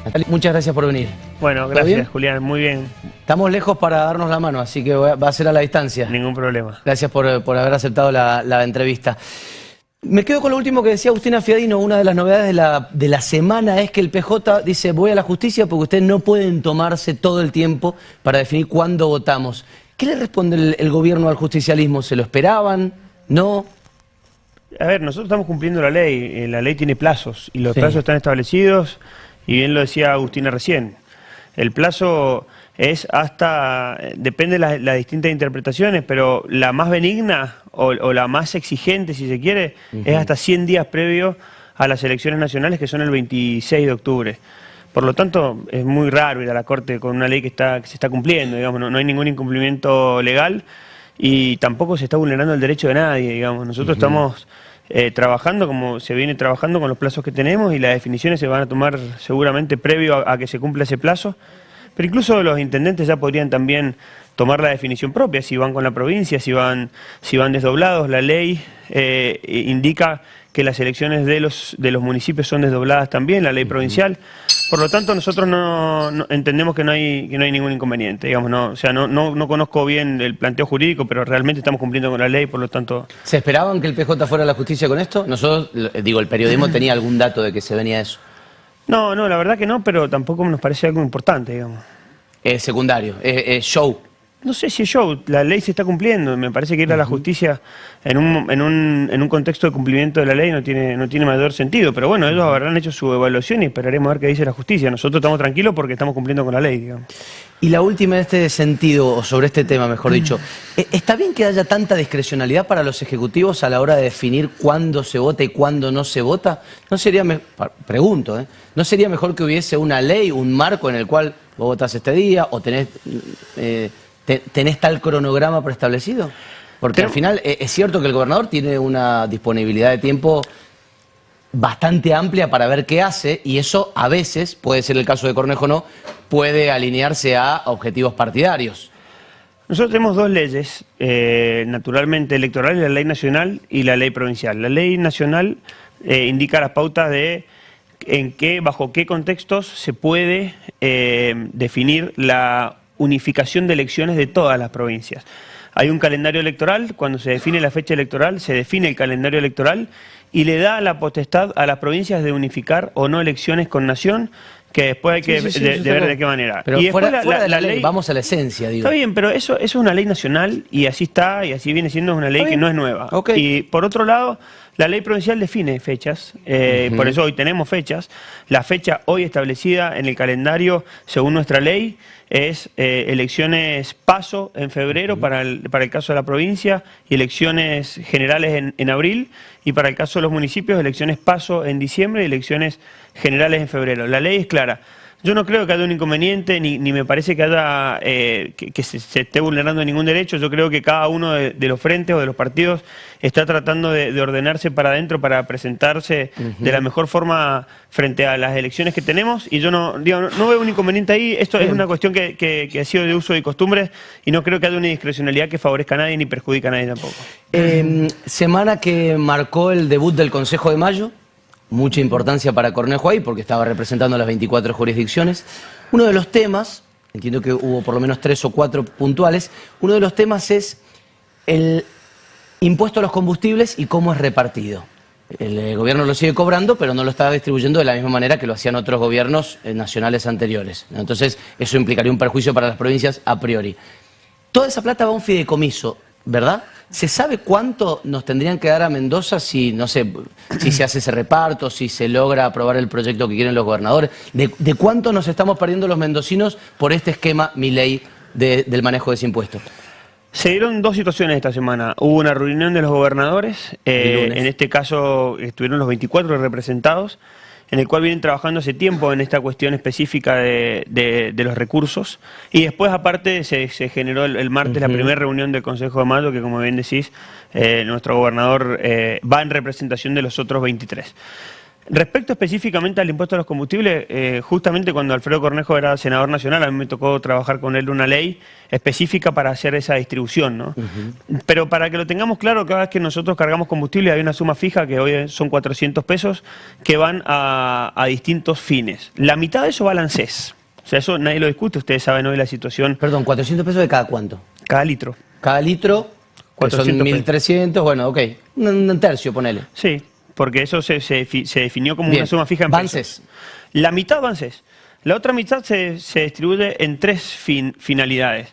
Natalia, muchas gracias por venir. Bueno, gracias, Julián, muy bien. Estamos lejos para darnos la mano, así que va a ser a la distancia. Ningún problema. Gracias por haber aceptado la entrevista. Me quedo con lo último que decía Agustina Fiadino. Una de las novedades de la semana es que el PJ dice: voy a la justicia porque ustedes no pueden tomarse todo el tiempo para definir cuándo votamos. ¿Qué le responde el gobierno al justicialismo? ¿Se lo esperaban? ¿No? A ver, nosotros estamos cumpliendo la ley tiene plazos y los plazos están establecidos, y bien lo decía Agustina recién. El plazo es hasta, depende de las distintas interpretaciones, pero la más benigna o la más exigente, si se quiere, es hasta 100 días previo a las elecciones nacionales, que son el 26 de octubre. Por lo tanto, es muy raro ir a la Corte con una ley que se está cumpliendo, digamos, no hay ningún incumplimiento legal y tampoco se está vulnerando el derecho de nadie, digamos. Nosotros estamos trabajando como se viene trabajando con los plazos que tenemos, y las definiciones se van a tomar seguramente previo a que se cumpla ese plazo. Pero incluso los intendentes ya podrían también tomar la definición propia, si van con la provincia, si van desdoblados. La ley indica que las elecciones de los municipios son desdobladas también, la ley provincial. Por lo tanto, nosotros no entendemos que no hay ningún inconveniente, digamos, no conozco bien el planteo jurídico, pero realmente estamos cumpliendo con la ley, por lo tanto... ¿Se esperaban que el PJ fuera a la justicia con esto? Nosotros, el periodismo tenía algún dato de que se venía eso. No, la verdad que no, pero tampoco nos parece algo importante, digamos. Es secundario, es show. No sé si es show, la ley se está cumpliendo. Me parece que ir a la justicia en un contexto de cumplimiento de la ley no tiene mayor sentido. Pero bueno, ellos habrán hecho su evaluación y esperaremos a ver qué dice la justicia. Nosotros estamos tranquilos porque estamos cumpliendo con la ley, digamos. Y la última en este sentido, o sobre este tema, mejor dicho, ¿está bien que haya tanta discrecionalidad para los ejecutivos a la hora de definir cuándo se vota y cuándo no se vota? ¿No sería, pregunto, ¿no sería mejor que hubiese una ley, un marco en el cual vos votás este día o tenés tal cronograma preestablecido? Porque al final es cierto que el gobernador tiene una disponibilidad de tiempo bastante amplia para ver qué hace, y eso a veces, puede ser el caso de Cornejo, no, puede alinearse a objetivos partidarios. Nosotros tenemos dos leyes, naturalmente electorales, la ley nacional y la ley provincial. La ley nacional indica las pautas de bajo qué contextos se puede definir la unificación de elecciones de todas las provincias. Hay un calendario electoral, cuando se define la fecha electoral, se define el calendario electoral y le da la potestad a las provincias de unificar o no elecciones con nación, que después hay que ver de qué manera. Pero y después fuera de la ley, vamos a la esencia, digo. Está bien, pero eso es una ley nacional y así está, y así viene siendo una ley que no es nueva. Y por otro lado, la ley provincial define fechas, por eso hoy tenemos fechas. La fecha hoy establecida en el calendario, según nuestra ley, es elecciones PASO en febrero para el caso de la provincia, y elecciones generales en abril, y para el caso de los municipios, elecciones PASO en diciembre y elecciones generales en febrero. La ley es clara. Yo no creo que haya un inconveniente, ni me parece que haya que se esté vulnerando ningún derecho. Yo creo que cada uno de los frentes o de los partidos está tratando de ordenarse para adentro, para presentarse de la mejor forma frente a las elecciones que tenemos, y yo no veo un inconveniente ahí. Esto es una cuestión que ha sido de uso y costumbre, y no creo que haya una discrecionalidad que favorezca a nadie ni perjudica a nadie tampoco. Semana que marcó el debut del Consejo de Mayo. Mucha importancia para Cornejo ahí, porque estaba representando las 24 jurisdicciones. Uno de los temas, entiendo que hubo por lo menos 3 o 4 puntuales, uno de los temas es el impuesto a los combustibles y cómo es repartido. El gobierno lo sigue cobrando, pero no lo está distribuyendo de la misma manera que lo hacían otros gobiernos nacionales anteriores. Entonces, eso implicaría un perjuicio para las provincias a priori. Toda esa plata va a un fideicomiso, ¿verdad? ¿Se sabe cuánto nos tendrían que dar a Mendoza si, no sé, si se hace ese reparto, si se logra aprobar el proyecto que quieren los gobernadores? ¿De cuánto nos estamos perdiendo los mendocinos por este esquema Milei del manejo de ese impuesto? Se dieron dos situaciones esta semana. Hubo una reunión de los gobernadores, en este caso estuvieron los 24 representados, en el cual vienen trabajando hace tiempo en esta cuestión específica de los recursos. Y después, aparte, se generó el martes la primera reunión del Consejo de Mayo, que, como bien decís, nuestro gobernador va en representación de los otros 23. Respecto específicamente al impuesto a los combustibles, justamente cuando Alfredo Cornejo era senador nacional, a mí me tocó trabajar con él una ley específica para hacer esa distribución, ¿no? Pero para que lo tengamos claro, cada vez que nosotros cargamos combustible hay una suma fija, que hoy son 400 pesos, que van a distintos fines. La mitad de eso va al ANSES. O sea, eso nadie lo discute, ustedes saben hoy la situación. Perdón, ¿400 pesos de cada cuánto? Cada litro. Cada litro, que son 1.300, bueno, ok, un tercio, ponele. Sí. Porque eso se definió como una suma fija en pesos. La mitad va ANSES. La otra mitad se distribuye en tres finalidades.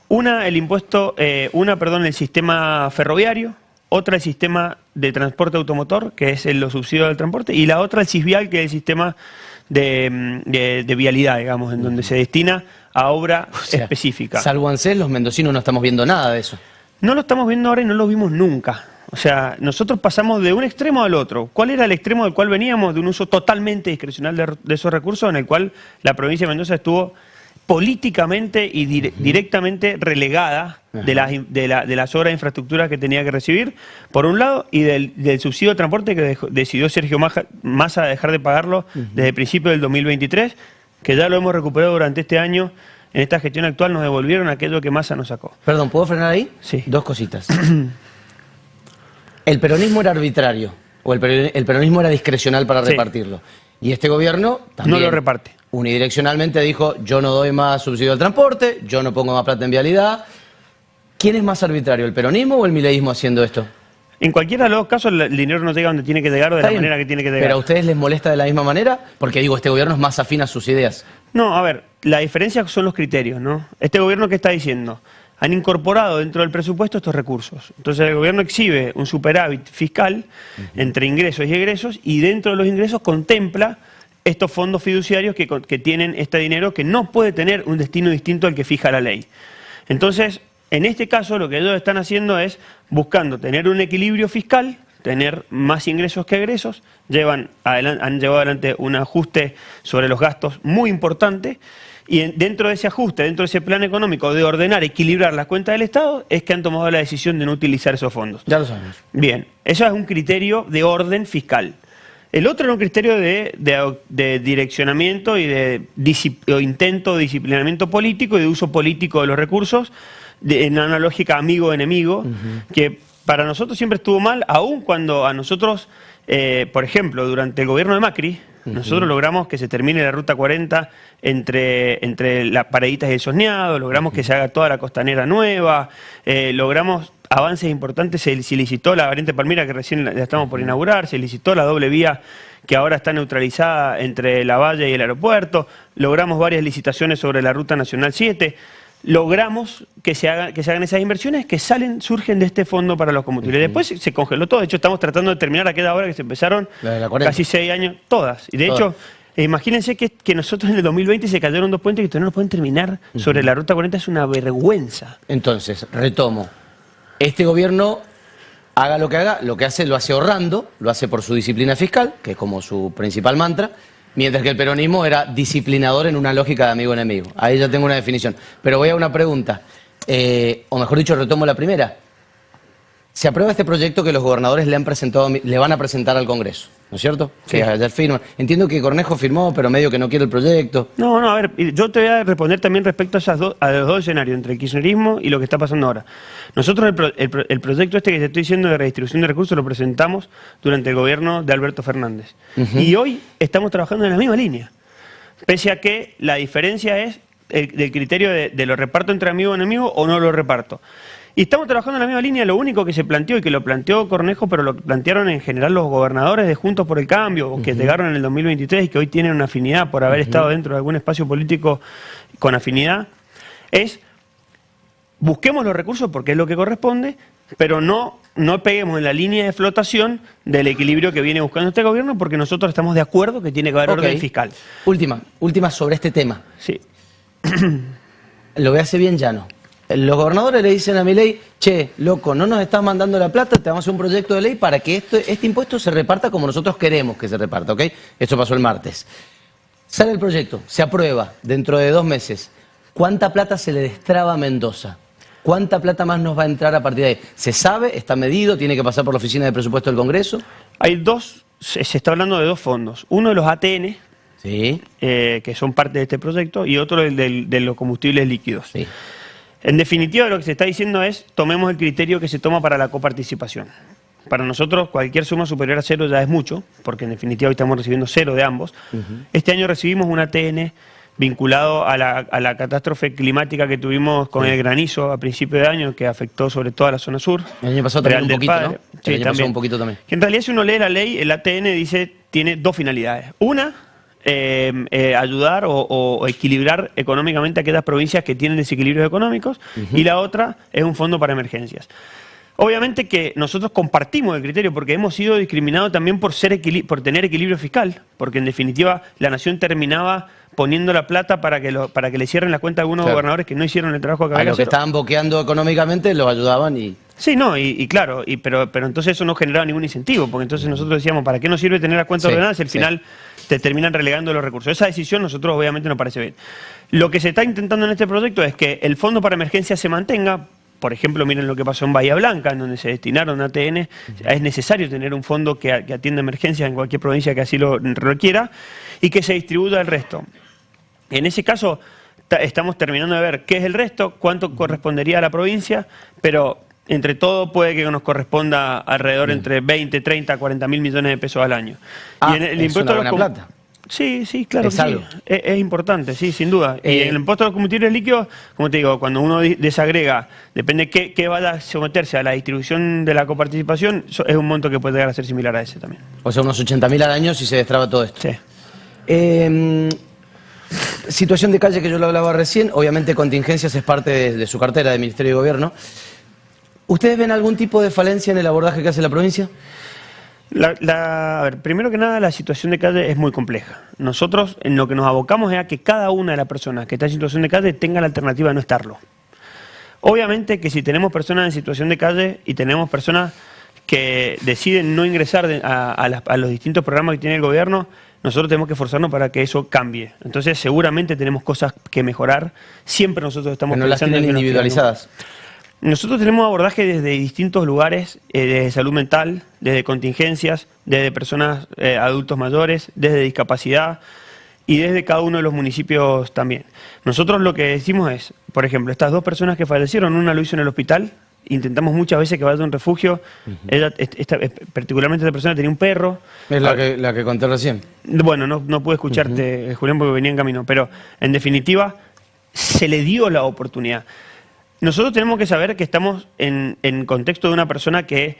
Una, el sistema ferroviario. Otra, el sistema de transporte automotor, que es los subsidios del transporte. Y la otra, el SISVIAL, que es el sistema de vialidad, digamos, en donde se destina a obra específica. Salvo ANSES, los mendocinos no estamos viendo nada de eso. No lo estamos viendo ahora y no lo vimos nunca. O sea, nosotros pasamos de un extremo al otro. ¿Cuál era el extremo del cual veníamos? De un uso totalmente discrecional de esos recursos, en el cual la provincia de Mendoza estuvo políticamente y directamente relegada de las obras de infraestructura que tenía que recibir, por un lado, y del subsidio de transporte que decidió Sergio Massa dejar de pagarlo desde el principio del 2023, que ya lo hemos recuperado durante este año. En esta gestión actual nos devolvieron aquello que Massa nos sacó. Perdón, ¿puedo frenar ahí? Sí. Dos cositas. El peronismo era arbitrario, o el peronismo era discrecional para repartirlo. Y este gobierno también no lo reparte. Unidireccionalmente dijo, yo no doy más subsidio al transporte, yo no pongo más plata en vialidad. ¿Quién es más arbitrario, el peronismo o el mileísmo haciendo esto? En cualquiera de los dos casos el dinero no llega donde tiene que llegar o de la manera que tiene que llegar. ¿Pero a ustedes les molesta de la misma manera? Porque digo, este gobierno es más afín a sus ideas. No, a ver, la diferencia son los criterios, ¿no? Este gobierno, ¿qué está diciendo? Han incorporado dentro del presupuesto estos recursos. Entonces el gobierno exhibe un superávit fiscal entre ingresos y egresos, y dentro de los ingresos contempla estos fondos fiduciarios que tienen este dinero, que no puede tener un destino distinto al que fija la ley. Entonces, en este caso lo que ellos están haciendo es buscando tener un equilibrio fiscal, tener más ingresos que egresos, han llevado adelante un ajuste sobre los gastos muy importante, y dentro de ese ajuste, dentro de ese plan económico de ordenar, equilibrar las cuentas del Estado, es que han tomado la decisión de no utilizar esos fondos. Ya lo sabemos. Bien, eso es un criterio de orden fiscal. El otro era un criterio de direccionamiento y o intento de disciplinamiento político y de uso político de los recursos, en una lógica amigo-enemigo, que para nosotros siempre estuvo mal, aun cuando a nosotros, por ejemplo, durante el gobierno de Macri, nosotros logramos que se termine la Ruta 40 entre las Pareditas y el Sosneado, logramos que se haga toda la costanera nueva, logramos avances importantes, se licitó la variante Palmira, que recién la estamos por inaugurar, se licitó la doble vía que ahora está neutralizada entre La Valle y el aeropuerto, logramos varias licitaciones sobre la Ruta Nacional 7, logramos que se hagan esas inversiones que surgen de este fondo para los combustibles. Después se congeló todo. De hecho, estamos tratando de terminar aquella obra que se empezaron casi 6 años, todas. Y de hecho, imagínense que nosotros en el 2020 se cayeron 2 puentes que todavía no pueden terminar sobre la Ruta 40. Es una vergüenza. Entonces, retomo. Este gobierno, haga lo que haga, lo que hace lo hace ahorrando, lo hace por su disciplina fiscal, que es como su principal mantra, mientras que el peronismo era disciplinador en una lógica de amigo-enemigo. Ahí ya tengo una definición. Pero voy a una pregunta, o mejor dicho, retomo la primera. Se aprueba este proyecto que los gobernadores le van a presentar al Congreso, ¿no es cierto? Sí. Que ayer firman. Entiendo que Cornejo firmó, pero medio que no quiere el proyecto. No, a ver, yo te voy a responder también respecto a los dos escenarios, entre el kirchnerismo y lo que está pasando ahora. Nosotros el proyecto este que te estoy diciendo de redistribución de recursos lo presentamos durante el gobierno de Alberto Fernández. Y hoy estamos trabajando en la misma línea. Pese a que la diferencia es del criterio de lo reparto entre amigo y enemigo o no lo reparto. Y estamos trabajando en la misma línea. Lo único que se planteó, y que lo planteó Cornejo, pero lo plantearon en general los gobernadores de Juntos por el Cambio, que llegaron en el 2023 y que hoy tienen una afinidad por haber estado dentro de algún espacio político con afinidad, es busquemos los recursos porque es lo que corresponde, pero no peguemos en la línea de flotación del equilibrio que viene buscando este gobierno, porque nosotros estamos de acuerdo que tiene que haber orden fiscal. Última sobre este tema. Sí. Lo voy a hacer bien llano. Los gobernadores le dicen a Milei, che, loco, no nos estás mandando la plata, te vamos a hacer un proyecto de ley para que este impuesto se reparta como nosotros queremos que se reparta, ¿ok? Esto pasó el martes. Sale el proyecto, se aprueba dentro de 2 meses. ¿Cuánta plata se le destraba a Mendoza? ¿Cuánta plata más nos va a entrar a partir de ahí? ¿Se sabe? ¿Está medido? ¿Tiene que pasar por la Oficina de Presupuesto del Congreso? Hay 2 se está hablando de dos fondos. Uno de los ATN, Sí. Que son parte de este proyecto, y otro de los combustibles líquidos. Sí. En definitiva, lo que se está diciendo es, tomemos el criterio que se toma para la coparticipación. Para nosotros, cualquier suma superior a 0 ya es mucho, porque en definitiva hoy estamos recibiendo 0 de ambos. Este año recibimos un ATN vinculado a la catástrofe climática que tuvimos con el granizo a principio de año, que afectó sobre todo a la zona sur. El año pasado también un Real del poquito, Padre. ¿no? Sí, El año pasado un poquito también. Que en realidad, si uno lee la ley, el ATN tiene dos finalidades. Una, ayudar o equilibrar económicamente a aquellas provincias que tienen desequilibrios económicos, y la otra es un fondo para emergencias. Obviamente que nosotros compartimos el criterio porque hemos sido discriminados también por tener equilibrio fiscal, porque en definitiva la nación terminaba poniendo la plata para que le cierren la cuenta a algunos gobernadores que no hicieron el trabajo que había que hacer. A los que estaban boqueando económicamente los ayudaban y... Sí, no, claro, pero entonces eso no generaba ningún incentivo, porque entonces nosotros decíamos, ¿para qué nos sirve tener las cuentas ordenadas si al final te terminan relegando los recursos? Esa decisión nosotros obviamente nos parece bien. Lo que se está intentando en este proyecto es que el fondo para emergencias se mantenga. Por ejemplo, miren lo que pasó en Bahía Blanca, en donde se destinaron ATN. Es necesario tener un fondo que atienda emergencias en cualquier provincia que así lo requiera y que se distribuya el resto. En ese caso, estamos terminando de ver qué es el resto, cuánto correspondería a la provincia, pero entre todo puede que nos corresponda alrededor entre 20, 30, 40 mil millones de pesos al año. Ah, y en el es impuesto una buena plata. Sí, claro Es que algo. sí. Es importante, sí, sin duda. Y en el impuesto a los combustibles líquidos, como te digo, cuando uno desagrega, depende qué vaya a someterse a la distribución de la coparticipación, es un monto que puede llegar a ser similar a ese también. O sea, unos 80.000 al año si se destraba todo esto. Sí. Situación de calle que yo lo hablaba recién, obviamente contingencias es parte de su cartera de Ministerio de Gobierno. ¿Ustedes ven algún tipo de falencia en el abordaje que hace la provincia? A ver, primero que nada, la situación de calle es muy compleja. Nosotros en lo que nos abocamos es a que cada una de las personas que está en situación de calle tenga la alternativa de no estarlo. Obviamente que si tenemos personas en situación de calle y tenemos personas que deciden no ingresar a los distintos programas que tiene el gobierno, nosotros tenemos que esforzarnos para que eso cambie. Entonces seguramente tenemos cosas que mejorar. Siempre nosotros estamos no las pensando tienen en que individualizadas. Nosotros tenemos abordaje desde distintos lugares, desde salud mental, desde contingencias, desde personas, adultos mayores, desde discapacidad y desde cada uno de los municipios también. Nosotros lo que decimos es, por ejemplo, estas dos personas que fallecieron, una lo hizo en el hospital, intentamos muchas veces que vaya a un refugio, particularmente esta persona tenía un perro. Es la que conté recién. Bueno, no pude escucharte, Julián, porque venía en camino, pero en definitiva se le dio la oportunidad. Nosotros tenemos que saber que estamos en contexto de una persona que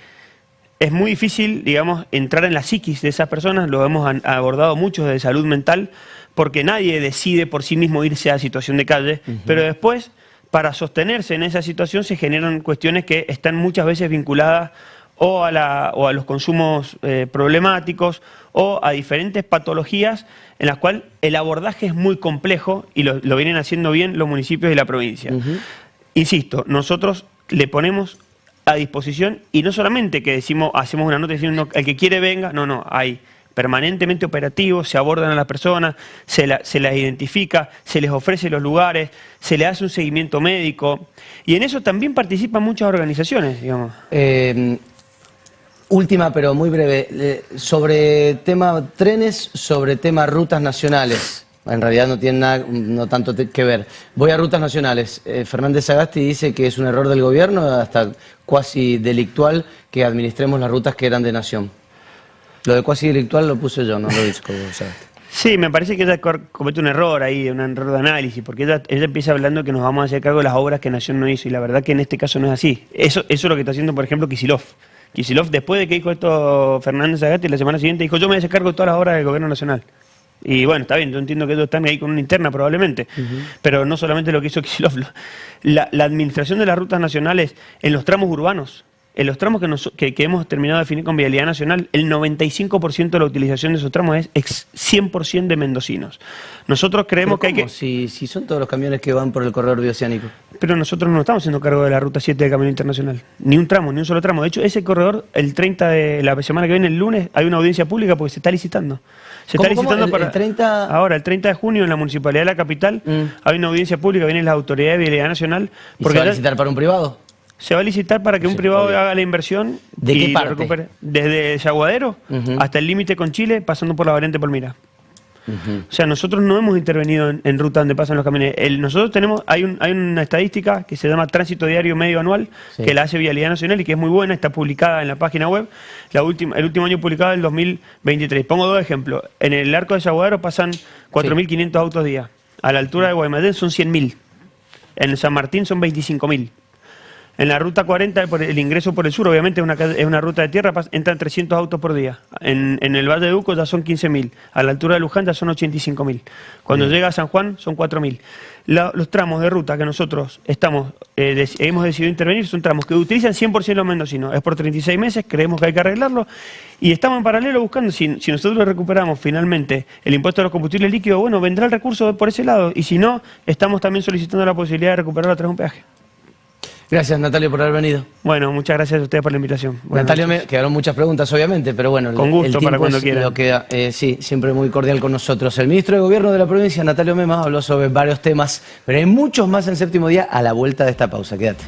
es muy difícil, digamos, entrar en la psiquis de esas personas, lo hemos abordado mucho de salud mental, porque nadie decide por sí mismo irse a situación de calle, pero después, para sostenerse en esa situación, se generan cuestiones que están muchas veces vinculadas o a los consumos problemáticos o a diferentes patologías en las cuales el abordaje es muy complejo y lo vienen haciendo bien los municipios y la provincia. Insisto, nosotros le ponemos a disposición, y no solamente que hacemos una nota diciendo el que quiere venga, no, hay permanentemente operativos, se abordan a las personas, se las identifica, se les ofrece los lugares, se le hace un seguimiento médico, y en eso también participan muchas organizaciones, digamos. Última, pero muy breve, sobre tema trenes, sobre tema rutas nacionales. En realidad no tiene nada, no tanto que ver. Voy a rutas nacionales. Fernández Sagasti dice que es un error del gobierno, hasta cuasi delictual, que administremos las rutas que eran de nación. Lo de cuasi delictual lo puse yo, no lo dice Sagasti. Sí, me parece que ella comete un error ahí, un error de análisis, porque ella empieza hablando que nos vamos a hacer cargo de las obras que Nación no hizo, y la verdad que en este caso no es así. Eso es lo que está haciendo, por ejemplo, Kicillof. Kicillof, después de que dijo esto Fernández Sagasti, la semana siguiente dijo, yo me voy a hacer cargo de todas las obras del gobierno nacional. Y bueno, está bien, yo entiendo que ellos están ahí con una interna probablemente, pero no solamente lo que hizo Kicillof. La administración de las rutas nacionales en los tramos urbanos, en los tramos que hemos terminado de definir con Vialidad Nacional, el 95% de la utilización de esos tramos es 100% de mendocinos. Nosotros creemos que hay que... Si son todos los camiones que van por el corredor bioceánico. Pero nosotros no estamos haciendo cargo de la Ruta 7 de Camino Internacional. Ni un tramo, ni un solo tramo. De hecho, ese corredor, el 30 de la semana que viene, el lunes, hay una audiencia pública porque se está licitando. Se está licitando para... ¿El 30? Ahora, el 30 de junio, en la Municipalidad de la Capital, hay una audiencia pública, vienen las autoridades de Vialidad Nacional. ¿Y se va a licitar para un privado? se va a licitar para que un privado haga la inversión ¿De qué y parte? lo recupere. Desde Yaguadero hasta el límite con Chile, pasando por la variante Palmira. O sea, nosotros no hemos intervenido en ruta donde pasan los camiones. Nosotros tenemos, hay una estadística que se llama Tránsito Diario Medio Anual, que la hace Vialidad Nacional y que es muy buena, está publicada en la página web. El último año publicado es el 2023. Pongo dos ejemplos. En el arco de Yaguadero pasan 4.500 autos día. A la altura de Guaymallén son 100.000. En San Martín son 25.000. En la ruta 40, por el ingreso por el sur, obviamente es una ruta de tierra, entran 300 autos por día. En el Valle de Uco ya son 15.000. A la altura de Luján ya son 85.000. Cuando llega a San Juan son 4.000. Los tramos de ruta que nosotros hemos decidido intervenir son tramos que utilizan 100% los mendocinos. Es por 36 meses, creemos que hay que arreglarlo. Y estamos en paralelo buscando, si nosotros recuperamos finalmente el impuesto a los combustibles líquidos, bueno, vendrá el recurso por ese lado. Y si no, estamos también solicitando la posibilidad de recuperarlo a través de un peaje. Gracias, Natalio, por haber venido. Bueno, muchas gracias a ustedes por la invitación. Natalio, quedaron muchas preguntas, obviamente, pero bueno, con gusto, el tiempo para cuando es quieran. lo que, sí, siempre muy cordial con nosotros. El ministro de Gobierno de la provincia, Natalio Memas, habló sobre varios temas, pero hay muchos más en Séptimo Día a la vuelta de esta pausa. Quédate.